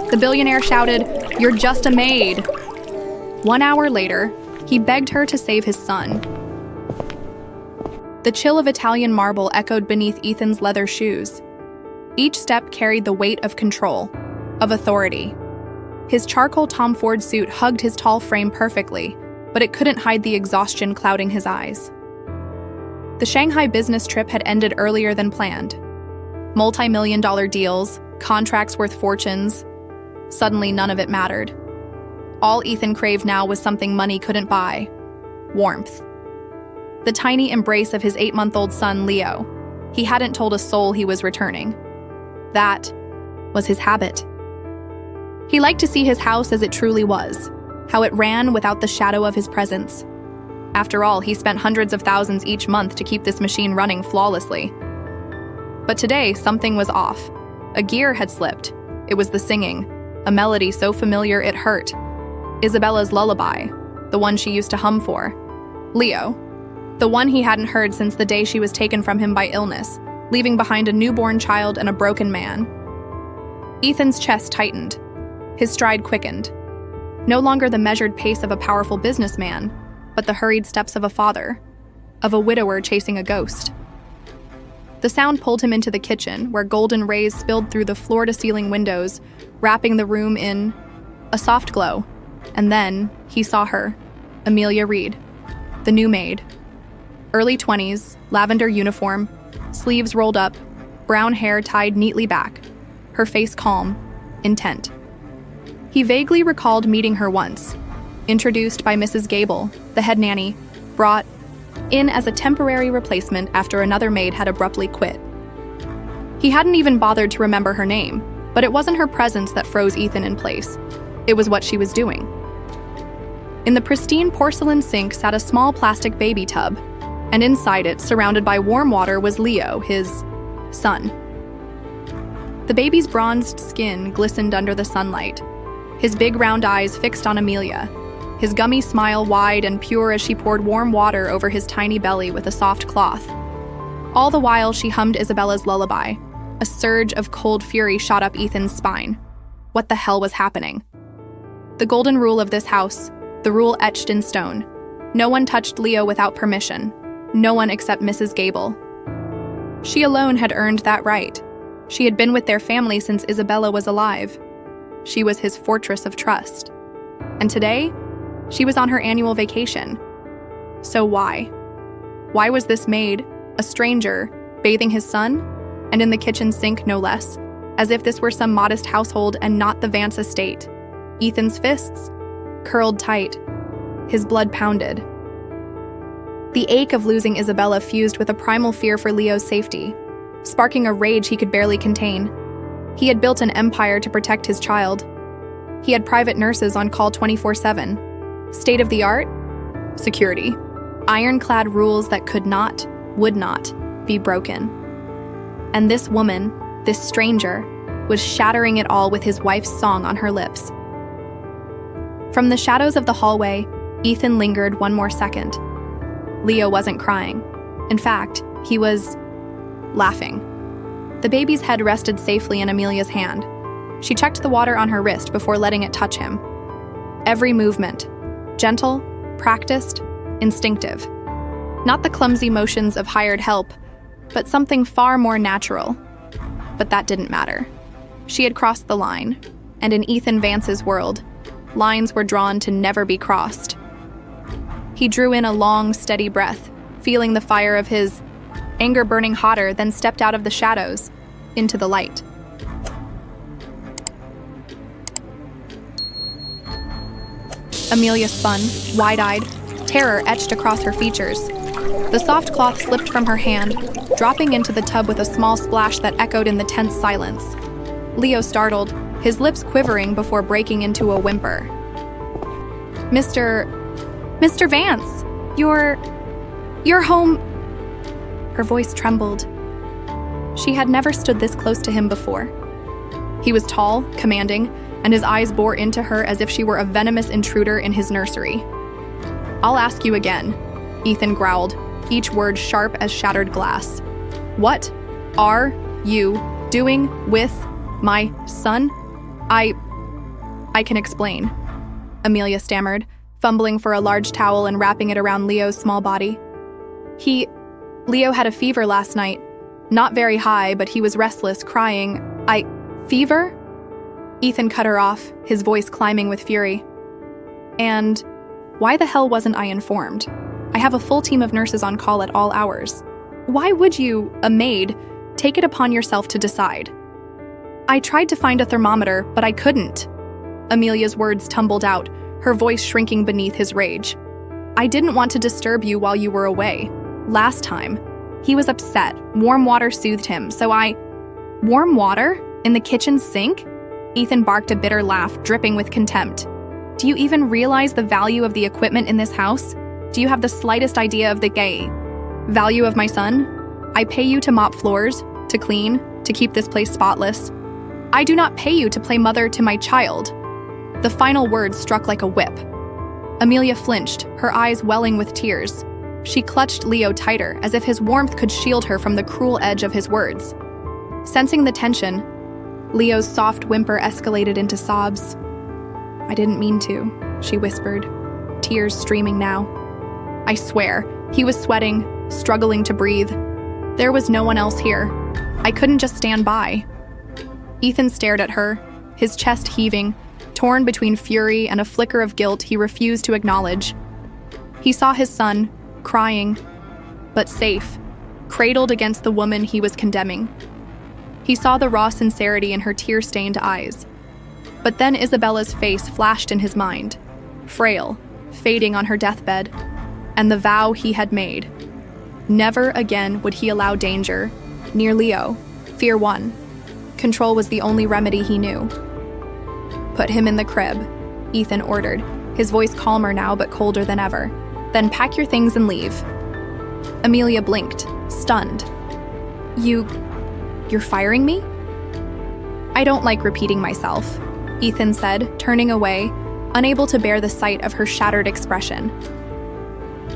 The billionaire shouted, "You're just a maid." 1 hour later, he begged her to save his son. The chill of Italian marble echoed beneath Ethan's leather shoes. Each step carried the weight of control, of authority. His charcoal Tom Ford suit hugged his tall frame perfectly, but it couldn't hide the exhaustion clouding his eyes. The Shanghai business trip had ended earlier than planned. Multi-million-dollar deals, contracts worth fortunes. Suddenly, none of it mattered. All Ethan craved now was something money couldn't buy: warmth. The tiny embrace of his 8-month-old son, Leo. He hadn't told a soul he was returning. That was his habit. He liked to see his house as it truly was, how it ran without the shadow of his presence. After all, he spent hundreds of thousands each month to keep this machine running flawlessly. But today, something was off. A gear had slipped. It was the singing, a melody so familiar it hurt. Isabella's lullaby, the one she used to hum for. Leo, the one he hadn't heard since the day she was taken from him by illness, leaving behind a newborn child and a broken man. Ethan's chest tightened. His stride quickened. No longer the measured pace of a powerful businessman, but the hurried steps of a father, of a widower chasing a ghost. The sound pulled him into the kitchen, where golden rays spilled through the floor-to-ceiling windows, wrapping the room in a soft glow. And then he saw her, Amelia Reed, the new maid. Early 20s, lavender uniform, sleeves rolled up, brown hair tied neatly back, her face calm, intent. He vaguely recalled meeting her once, introduced by Mrs. Gable, the head nanny, brought in as a temporary replacement after another maid had abruptly quit. He hadn't even bothered to remember her name, but it wasn't her presence that froze Ethan in place. It was what she was doing. In the pristine porcelain sink sat a small plastic baby tub, and inside it, surrounded by warm water, was Leo, his son. The baby's bronzed skin glistened under the sunlight, his big round eyes fixed on Amelia, his gummy smile wide and pure as she poured warm water over his tiny belly with a soft cloth. All the while, she hummed Isabella's lullaby. A surge of cold fury shot up Ethan's spine. What the hell was happening? The golden rule of this house, the rule etched in stone. No one touched Leo without permission. No one except Mrs. Gable. She alone had earned that right. She had been with their family since Isabella was alive. She was his fortress of trust. And today, she was on her annual vacation. So why? Why was this maid, a stranger, bathing his son? And in the kitchen sink, no less, as if this were some modest household and not the Vance estate. Ethan's fists curled tight. His blood pounded. The ache of losing Isabella fused with a primal fear for Leo's safety, sparking a rage he could barely contain. He had built an empire to protect his child. He had private nurses on call 24/7. State-of-the-art security. Ironclad rules that could not, would not, be broken. And this woman, this stranger, was shattering it all with his wife's song on her lips. From the shadows of the hallway, Ethan lingered one more second. Leo wasn't crying. In fact, he was laughing. The baby's head rested safely in Amelia's hand. She checked the water on her wrist before letting it touch him. Every movement, gentle, practiced, instinctive. Not the clumsy motions of hired help, but something far more natural. But that didn't matter. She had crossed the line, and in Ethan Vance's world, lines were drawn to never be crossed. He drew in a long, steady breath, feeling the fire of his anger burning hotter, then stepped out of the shadows, into the light. Amelia spun, wide-eyed, terror etched across her features. The soft cloth slipped from her hand, dropping into the tub with a small splash that echoed in the tense silence. Leo startled, his lips quivering before breaking into a whimper. Mr. Vance, you're home. Her voice trembled. She had never stood this close to him before. He was tall, commanding, and his eyes bore into her as if she were a venomous intruder in his nursery. "I'll ask you again," Ethan growled, each word sharp as shattered glass. "What are you doing with my son? I can explain, Amelia stammered, fumbling for a large towel and wrapping it around Leo's small body. Leo had a fever last night. Not very high, but he was restless, crying. Fever? Ethan cut her off, his voice climbing with fury. And why the hell wasn't I informed? I have a full team of nurses on call at all hours. Why would you, a maid, take it upon yourself to decide? I tried to find a thermometer, but I couldn't. Amelia's words tumbled out, her voice shrinking beneath his rage. I didn't want to disturb you while you were away. Last time. He was upset. Warm water soothed him, so Warm water? In the kitchen sink? Ethan barked a bitter laugh, dripping with contempt. Do you even realize the value of the equipment in this house? Do you have the slightest idea of the value of my son? I pay you to mop floors, to clean, to keep this place spotless. I do not pay you to play mother to my child. The final words struck like a whip. Amelia flinched, her eyes welling with tears. She clutched Leo tighter, as if his warmth could shield her from the cruel edge of his words. Sensing the tension, Leo's soft whimper escalated into sobs. I didn't mean to, she whispered, tears streaming now. I swear, he was sweating, struggling to breathe. There was no one else here. I couldn't just stand by. Ethan stared at her, his chest heaving, torn between fury and a flicker of guilt he refused to acknowledge. He saw his son, crying, but safe, cradled against the woman he was condemning. He saw the raw sincerity in her tear-stained eyes. But then Isabella's face flashed in his mind, frail, fading on her deathbed, and the vow he had made. Never again would he allow danger. Near Leo, fear won. Control was the only remedy he knew. Put him in the crib, Ethan ordered, his voice calmer now but colder than ever. Then pack your things and leave. Amelia blinked, stunned. You're firing me? I don't like repeating myself, Ethan said, turning away, unable to bear the sight of her shattered expression.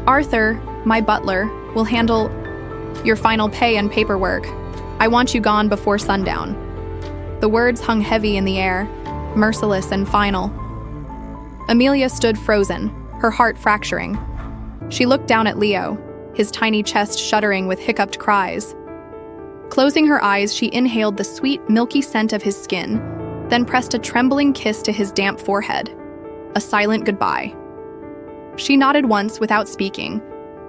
Arthur, my butler, will handle your final pay and paperwork. I want you gone before sundown. The words hung heavy in the air, merciless and final. Amelia stood frozen, her heart fracturing. She looked down at Leo, his tiny chest shuddering with hiccuped cries. Closing her eyes, she inhaled the sweet, milky scent of his skin, then pressed a trembling kiss to his damp forehead. A silent goodbye. She nodded once without speaking,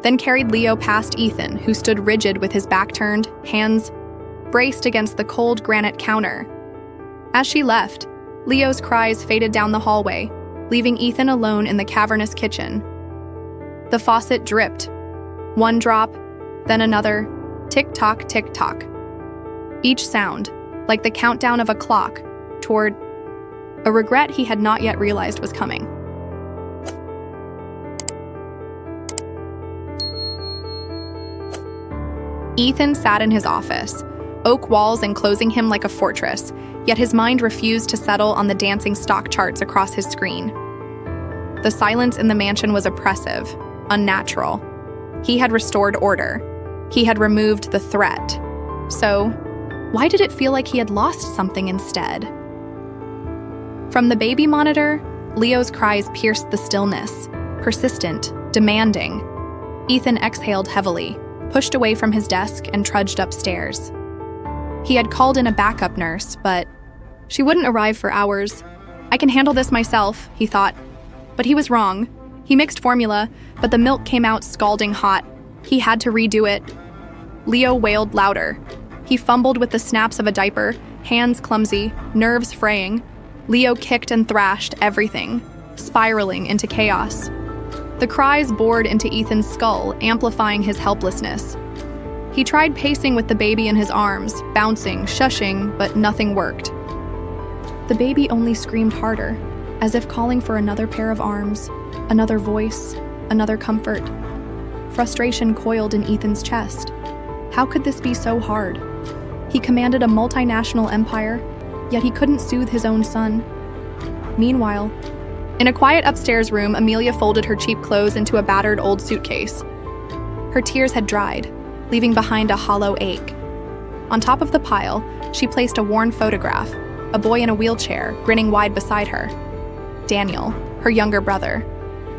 then carried Leo past Ethan, who stood rigid with his back turned, hands braced against the cold granite counter. As she left, Leo's cries faded down the hallway, leaving Ethan alone in the cavernous kitchen. The faucet dripped. One drop, then another, tick-tock, tick-tock. Each sound, like the countdown of a clock, toward a regret he had not yet realized was coming. Ethan sat in his office, oak walls enclosing him like a fortress, yet his mind refused to settle on the dancing stock charts across his screen. The silence in the mansion was oppressive, unnatural. He had restored order. He had removed the threat. So, why did it feel like he had lost something instead? From the baby monitor, Leo's cries pierced the stillness, persistent, demanding. Ethan exhaled heavily, pushed away from his desk, and trudged upstairs. He had called in a backup nurse, but she wouldn't arrive for hours. I can handle this myself, he thought. But he was wrong. He mixed formula, but the milk came out scalding hot. He had to redo it. Leo wailed louder. He fumbled with the snaps of a diaper, hands clumsy, nerves fraying. Leo kicked and thrashed everything, spiraling into chaos. The cries bored into Ethan's skull, amplifying his helplessness. He tried pacing with the baby in his arms, bouncing, shushing, but nothing worked. The baby only screamed harder, as if calling for another pair of arms, another voice, another comfort. Frustration coiled in Ethan's chest. How could this be so hard? He commanded a multinational empire, yet he couldn't soothe his own son. Meanwhile, in a quiet upstairs room, Amelia folded her cheap clothes into a battered old suitcase. Her tears had dried, leaving behind a hollow ache. On top of the pile, she placed a worn photograph, a boy in a wheelchair, grinning wide beside her. Daniel, her younger brother.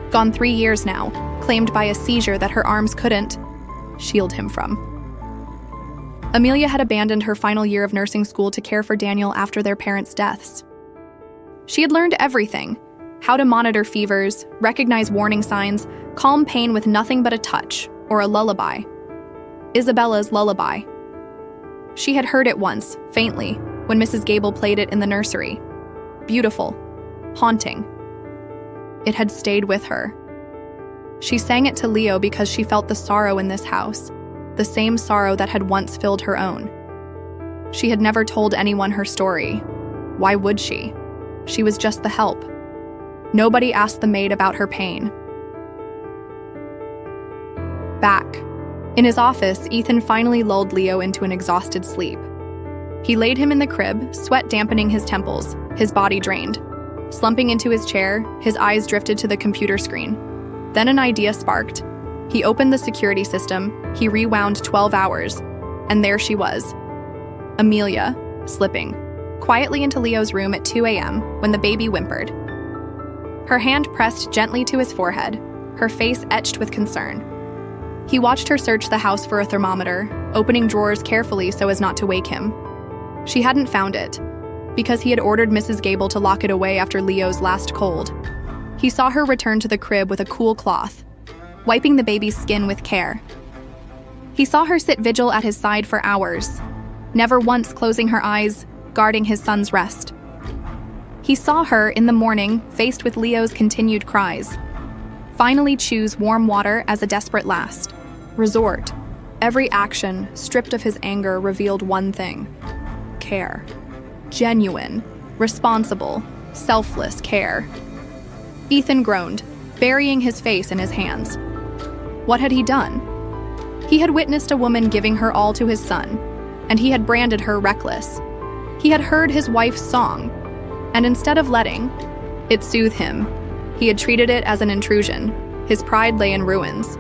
Gone 3 years now, claimed by a seizure that her arms couldn't shield him from. Amelia had abandoned her final year of nursing school to care for Daniel after their parents' deaths. She had learned everything: how to monitor fevers, recognize warning signs, calm pain with nothing but a touch or a lullaby. Isabella's lullaby. She had heard it once, faintly, when Mrs. Gable played it in the nursery. Beautiful, haunting. It had stayed with her. She sang it to Leo because she felt the sorrow in this house, the same sorrow that had once filled her own. She had never told anyone her story. Why would she? She was just the help. Nobody asked the maid about her pain. Back. In his office, Ethan finally lulled Leo into an exhausted sleep. He laid him in the crib, sweat dampening his temples, his body drained. Slumping into his chair, his eyes drifted to the computer screen. Then an idea sparked. He opened the security system, he rewound 12 hours, and there she was. Amelia, slipping quietly into Leo's room at 2 a.m. when the baby whimpered. Her hand pressed gently to his forehead, her face etched with concern. He watched her search the house for a thermometer, opening drawers carefully so as not to wake him. She hadn't found it, because he had ordered Mrs. Gable to lock it away after Leo's last cold. He saw her return to the crib with a cool cloth, wiping the baby's skin with care. He saw her sit vigil at his side for hours, never once closing her eyes, guarding his son's rest. He saw her, in the morning, faced with Leo's continued cries, finally choose warm water as a desperate last resort. Every action, stripped of his anger, revealed one thing: care. Genuine, responsible, selfless care. Ethan groaned, burying his face in his hands. What had he done? He had witnessed a woman giving her all to his son, and he had branded her reckless. He had heard his wife's song, and instead of letting it soothe him, he had treated it as an intrusion. His pride lay in ruins.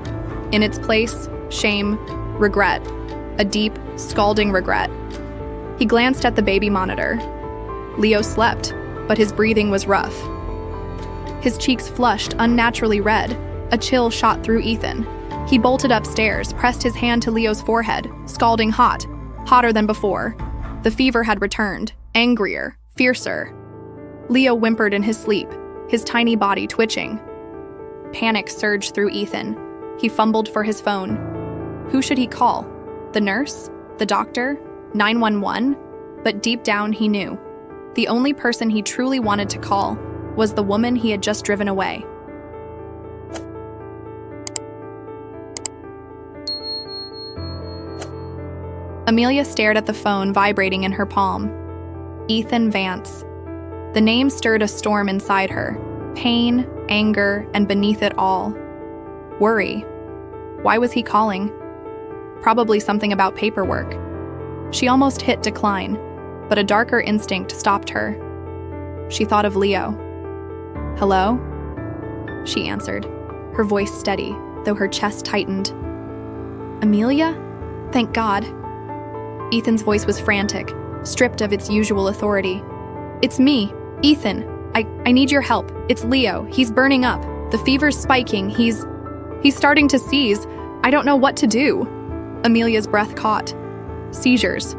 In its place, shame, regret, a deep, scalding regret. He glanced at the baby monitor. Leo slept, but his breathing was rough. His cheeks flushed, unnaturally red. A chill shot through Ethan. He bolted upstairs, pressed his hand to Leo's forehead, scalding hot, hotter than before. The fever had returned, angrier, fiercer. Leo whimpered in his sleep, his tiny body twitching. Panic surged through Ethan. He fumbled for his phone. Who should he call? The nurse? The doctor? 911? But deep down he knew. The only person he truly wanted to call was the woman he had just driven away. Amelia stared at the phone vibrating in her palm. Ethan Vance. The name stirred a storm inside her. Pain, anger, and beneath it all, worry. Why was he calling? Probably something about paperwork. She almost hit decline, but a darker instinct stopped her. She thought of Leo. "Hello?" She answered, her voice steady, though her chest tightened. "Amelia? Thank God." Ethan's voice was frantic, stripped of its usual authority. "It's me, Ethan. I need your help. It's Leo. He's burning up. The fever's spiking. He's starting to seize. I don't know what to do." Amelia's breath caught. Seizures.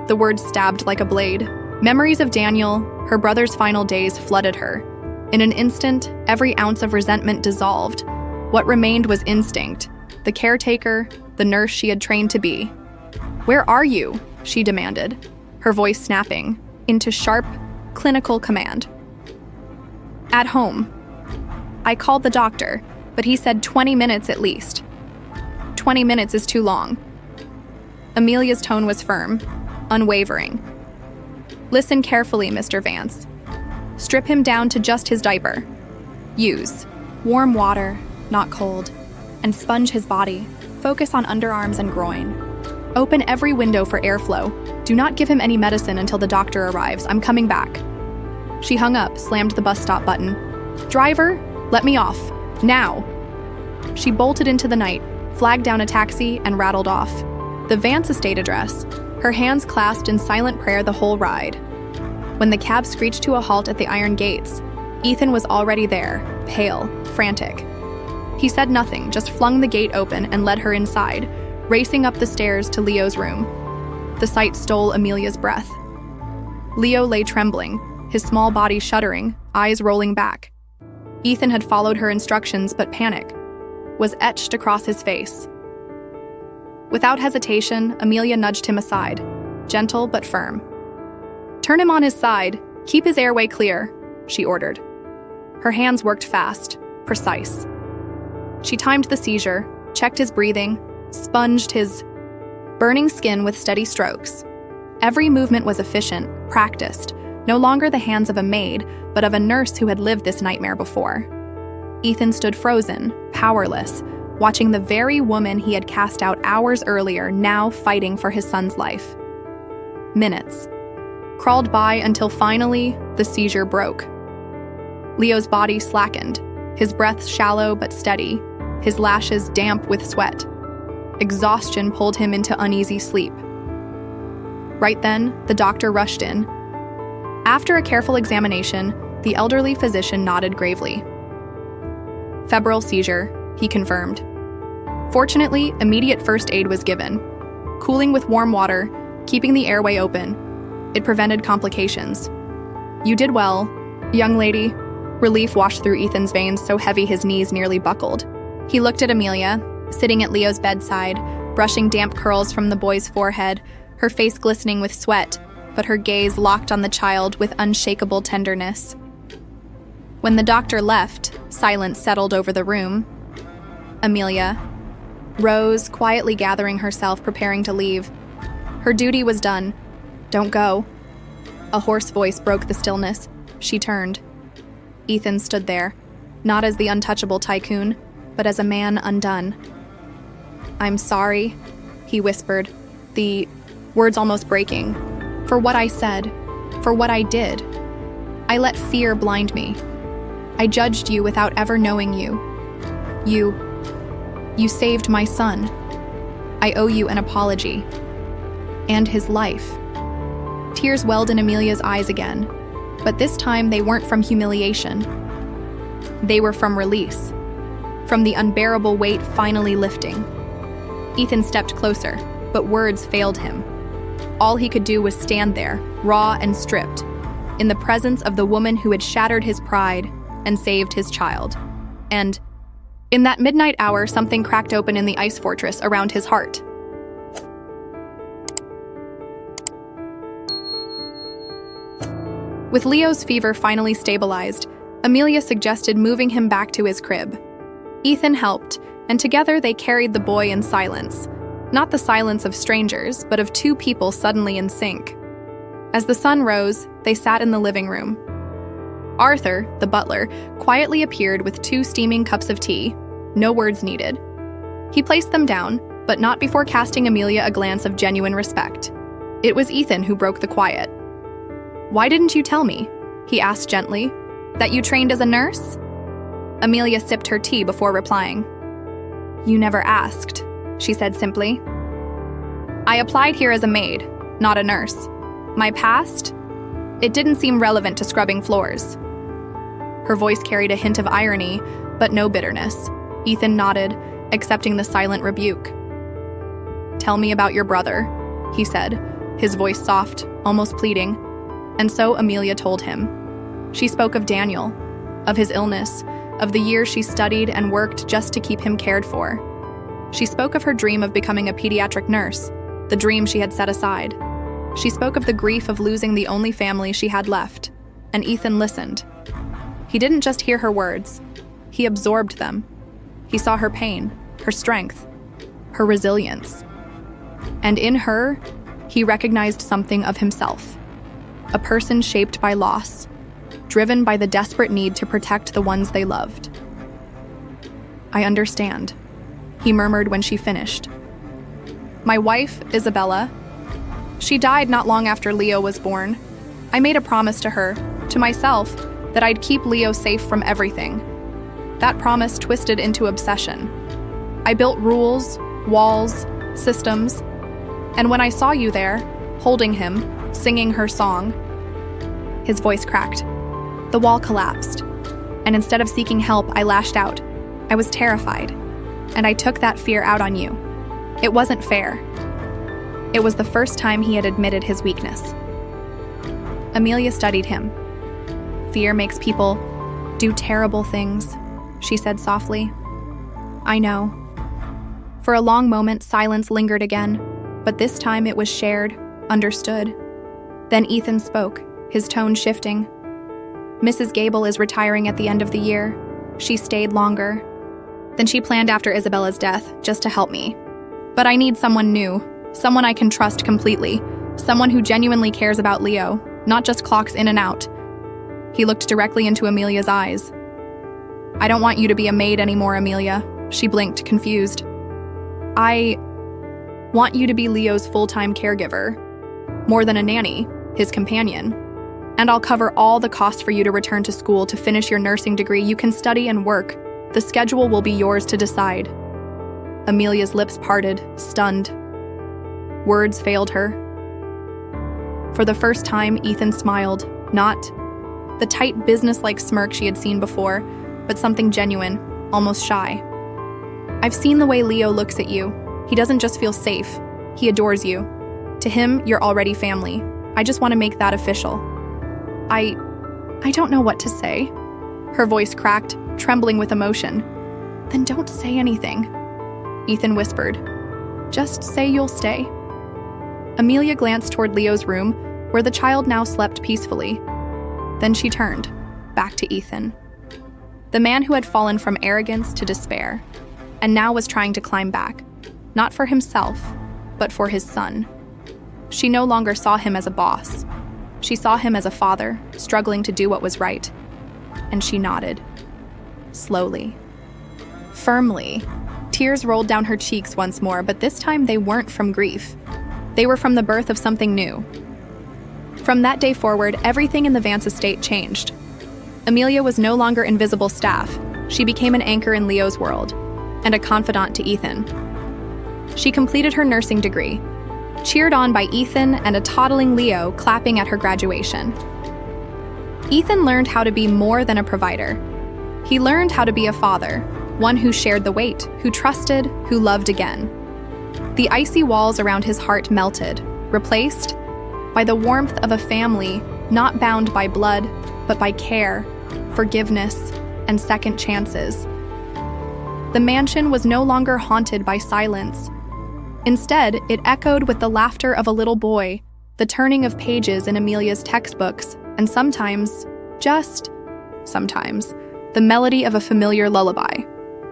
The word stabbed like a blade. Memories of Daniel, her brother's final days, flooded her. In an instant, every ounce of resentment dissolved. What remained was instinct, the caretaker, the nurse she had trained to be. "Where are you?" she demanded, her voice snapping into sharp, clinical command. "At home. I called the doctor, but he said 20 minutes at least. 20 minutes is too long." Amelia's tone was firm, unwavering. "Listen carefully, Mr. Vance. Strip him down to just his diaper. Use warm water, not cold, and sponge his body. Focus on underarms and groin. Open every window for airflow. Do not give him any medicine until the doctor arrives. I'm coming back." She hung up, slammed the bus stop button. "Driver, let me off. Now." She bolted into the night, flagged down a taxi, and rattled off. The Vance estate address, her hands clasped in silent prayer the whole ride. When the cab screeched to a halt at the iron gates, Ethan was already there, pale, frantic. He said nothing, just flung the gate open and led her inside, racing up the stairs to Leo's room. The sight stole Amelia's breath. Leo lay trembling, his small body shuddering, eyes rolling back. Ethan had followed her instructions, but panic was etched across his face. Without hesitation, Amelia nudged him aside, gentle but firm. "Turn him on his side. Keep his airway clear," she ordered. Her hands worked fast, precise. She timed the seizure, checked his breathing, sponged his burning skin with steady strokes. Every movement was efficient, practiced, no longer the hands of a maid, but of a nurse who had lived this nightmare before. Ethan stood frozen, powerless, watching the very woman he had cast out hours earlier now fighting for his son's life. Minutes crawled by until finally the seizure broke. Leo's body slackened, his breath shallow but steady, his lashes damp with sweat. Exhaustion pulled him into uneasy sleep. Right then, the doctor rushed in. After a careful examination, the elderly physician nodded gravely. "Febrile seizure," he confirmed. Fortunately, immediate first aid was given. Cooling with warm water, keeping the airway open. It prevented complications. "You did well, young lady." Relief washed through Ethan's veins so heavy his knees nearly buckled. He looked at Amelia, sitting at Leo's bedside, brushing damp curls from the boy's forehead, her face glistening with sweat, but her gaze locked on the child with unshakable tenderness. When the doctor left, silence settled over the room. Amelia rose, quietly gathering herself, preparing to leave. Her duty was done. "Don't go." A hoarse voice broke the stillness. She turned. Ethan stood there, not as the untouchable tycoon, but as a man undone. "I'm sorry," he whispered, the words almost breaking. "For what I said, for what I did. I let fear blind me. I judged you without ever knowing you. You saved my son. I owe you an apology. And his life." Tears welled in Amelia's eyes again, but this time they weren't from humiliation. They were from release, from the unbearable weight finally lifting. Ethan stepped closer, but words failed him. All he could do was stand there, raw and stripped, in the presence of the woman who had shattered his pride and saved his child. And in that midnight hour, something cracked open in the ice fortress around his heart. With Leo's fever finally stabilized, Amelia suggested moving him back to his crib. Ethan helped, and together they carried the boy in silence. Not the silence of strangers, but of two people suddenly in sync. As the sun rose, they sat in the living room. Arthur, the butler, quietly appeared with 2 steaming cups of tea, no words needed. He placed them down, but not before casting Amelia a glance of genuine respect. It was Ethan who broke the quiet. "Why didn't you tell me?" he asked gently. "That you trained as a nurse?" Amelia sipped her tea before replying. "You never asked," she said simply. "I applied here as a maid, not a nurse. My past? It didn't seem relevant to scrubbing floors." Her voice carried a hint of irony, but no bitterness. Ethan nodded, accepting the silent rebuke. "Tell me about your brother," he said, his voice soft, almost pleading. And so Amelia told him. She spoke of Daniel, of his illness, of the years she studied and worked just to keep him cared for. She spoke of her dream of becoming a pediatric nurse, the dream she had set aside. She spoke of the grief of losing the only family she had left, and Ethan listened. He didn't just hear her words, he absorbed them. He saw her pain, her strength, her resilience. And in her, he recognized something of himself. A person shaped by loss, driven by the desperate need to protect the ones they loved. "I understand," he murmured when she finished. "My wife, Isabella, she died not long after Leo was born. I made a promise to her, to myself, that I'd keep Leo safe from everything. That promise twisted into obsession. I built rules, walls, systems, and when I saw you there, holding him, singing her song," his voice cracked. "The wall collapsed. And instead of seeking help, I lashed out. I was terrified. And I took that fear out on you. It wasn't fair. It was the first time he had admitted his weakness. Amelia studied him. Fear makes people do terrible things, she said softly. I know. For a long moment, silence lingered again, but this time it was shared, understood. Then Ethan spoke, his tone shifting. Mrs. Gable is retiring at the end of the year. She stayed longer. Then she planned after Isabella's death, just to help me. But I need someone new, someone I can trust completely, someone who genuinely cares about Leo, not just clocks in and out. He looked directly into Amelia's eyes. I don't want you to be a maid anymore, Amelia. She blinked, confused. I want you to be Leo's full-time caregiver. More than a nanny, his companion. And I'll cover all the cost for you to return to school to finish your nursing degree. You can study and work. The schedule will be yours to decide. Amelia's lips parted, stunned. Words failed her. For the first time, Ethan smiled, not the tight, business-like smirk she had seen before, but something genuine, almost shy. I've seen the way Leo looks at you. He doesn't just feel safe. He adores you. To him, you're already family. I just want to make that official. I don't know what to say. Her voice cracked, trembling with emotion. Then don't say anything, Ethan whispered. Just say you'll stay. Amelia glanced toward Leo's room, where the child now slept peacefully. Then she turned, back to Ethan. The man who had fallen from arrogance to despair, and now was trying to climb back, not for himself, but for his son. She no longer saw him as a boss. She saw him as a father, struggling to do what was right. And she nodded. Slowly. Firmly. Tears rolled down her cheeks once more, but this time they weren't from grief. They were from the birth of something new. From that day forward, everything in the Vance estate changed. Amelia was no longer invisible staff. She became an anchor in Leo's world, and a confidant to Ethan. She completed her nursing degree, cheered on by Ethan and a toddling Leo clapping at her graduation. Ethan learned how to be more than a provider. He learned how to be a father, one who shared the weight, who trusted, who loved again. The icy walls around his heart melted, replaced by the warmth of a family not bound by blood, but by care, forgiveness, and second chances. The mansion was no longer haunted by silence. Instead, it echoed with the laughter of a little boy, the turning of pages in Amelia's textbooks, and sometimes, just sometimes, the melody of a familiar lullaby.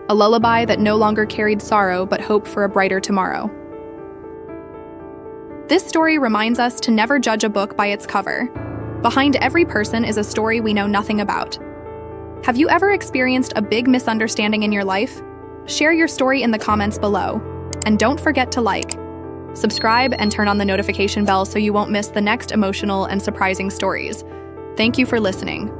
A lullaby that no longer carried sorrow but hope for a brighter tomorrow. This story reminds us to never judge a book by its cover. Behind every person is a story we know nothing about. Have you ever experienced a big misunderstanding in your life? Share your story in the comments below. And don't forget to like, subscribe, and turn on the notification bell so you won't miss the next emotional and surprising stories. Thank you for listening.